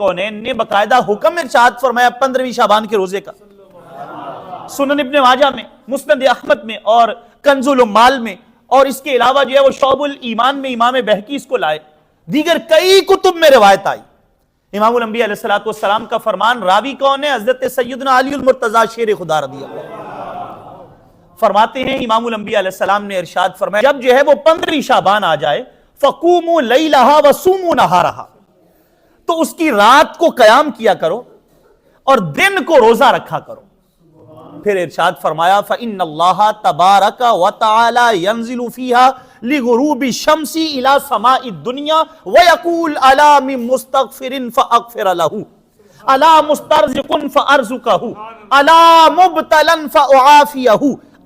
کونین نے باقاعدہ حکم ارشاد فرمایا 15ویں شعبان کے روزے کا، سنن ابن ماجہ میں، مسند احمد میں اور کنز العمال میں، اور اس کے علاوہ جو ہے وہ شعب الایمان میں امام بہقی اس کو لائے، دیگر کئی کتب میں روایت آئی۔ امام الانبیاء علیہ السلام کا فرمان، راوی کون ہے؟ حضرت سیدنا علی المرتضی شیر خدا رضی اللہ فرماتے ہیں امام الانبیاء علیہ السلام نے ارشاد فرمایا، جب جو ہے وہ 15ویں شعبان آ جائے فَقُومُوا لَيْلَهَا وَصُومُوا نَهَارَهَا، تو اس کی رات کو قیام کیا کرو اور دن کو روزہ رکھا کرو۔ پھر ارشاد فرمایا فَإِنَّ اللَّهَ تَبَارَكَ وَتَعَالَى يَنزِلُ فِيهَا لِغُرُوبِ الشَّمْسِ إِلَى سَمَاءِ الدُّنْيَا وَيَقُولُ أَلَا مِن مُسْتَغْفِرٍ فَأَغْفِرَ لَهُ أَلَا مُسْتَرْزِقٍ فَأَرْزُقَهُ أَلَا مُبْتَلًا فَأُعَافِيَهُ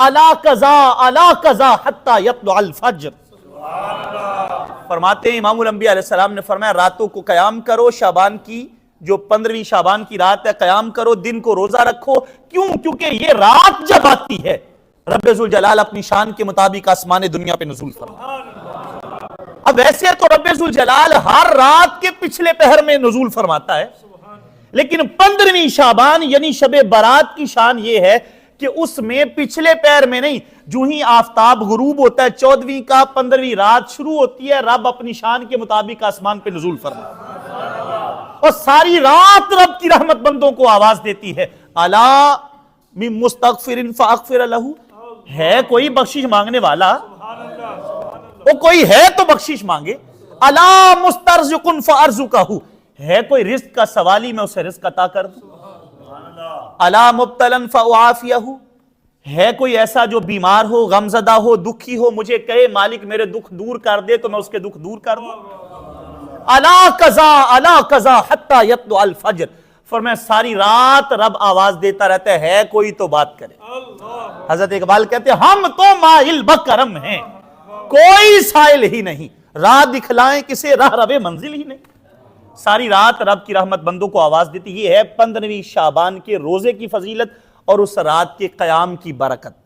أَلَا كَذَا حَتَّى يَطْلُعَ الْفَجْرُ۔ فرماتے ہیں امام الانبیاء علیہ السلام نے فرمایا راتوں کو قیام کرو، شعبان کی جو 15ویں شعبان کی رات ہے قیام کرو، دن کو روزہ رکھو۔ کیوں؟ کیونکہ یہ رات جب آتی ہے رب ذوالجلال اپنی شان کے مطابق آسمان دنیا پہ نزول فرماتا۔ اب ویسے تو رب ذوالجلال ہر رات کے پچھلے پہر میں نزول فرماتا ہے، لیکن 15ویں شعبان یعنی شب برات کی شان یہ ہے کہ اس میں پچھلے پہر میں نہیں، جو ہی آفتاب غروب ہوتا ہے 14ویں کا، 15ویں رات شروع ہوتی ہے، رب اپنی شان کے مطابق آسمان پہ نزول فرماتا ہے اور ساری رات رب کی رحمت بندوں کو آواز دیتی ہے، الا من مستغفر فاغفر لہ، ہے کوئی بخشش مانگنے والا؟ وہ کوئی ہے تو بخشش مانگے۔ الا مسترزق فارزقہ، ہے کوئی رزق کا سوالی میں اسے رزق عطا کر دوں۔ الا مبتلا فاعافیہ، ہے کوئی ایسا جو بیمار ہو، غم زدہ ہو، دکھی ہو، مجھے کہے مالک میرے دکھ دور کر دے تو میں اس کے دکھ دور کر دوں۔ الا قضا حتی یطلع الفجر، فرمایا ساری رات رب آواز دیتا رہتا ہے کوئی تو بات کرے۔ حضرت اقبال کہتے ہیں ہم تو مائل بکرم ہیں، کوئی سائل ہی نہیں، راہ دکھلائیں کسے راہ رب منزل ہی نہیں۔ ساری رات رب کی رحمت بندوں کو آواز دیتی، یہ ہے 15ویں شعبان کے روزے کی فضیلت اور اس رات کے قیام کی برکت۔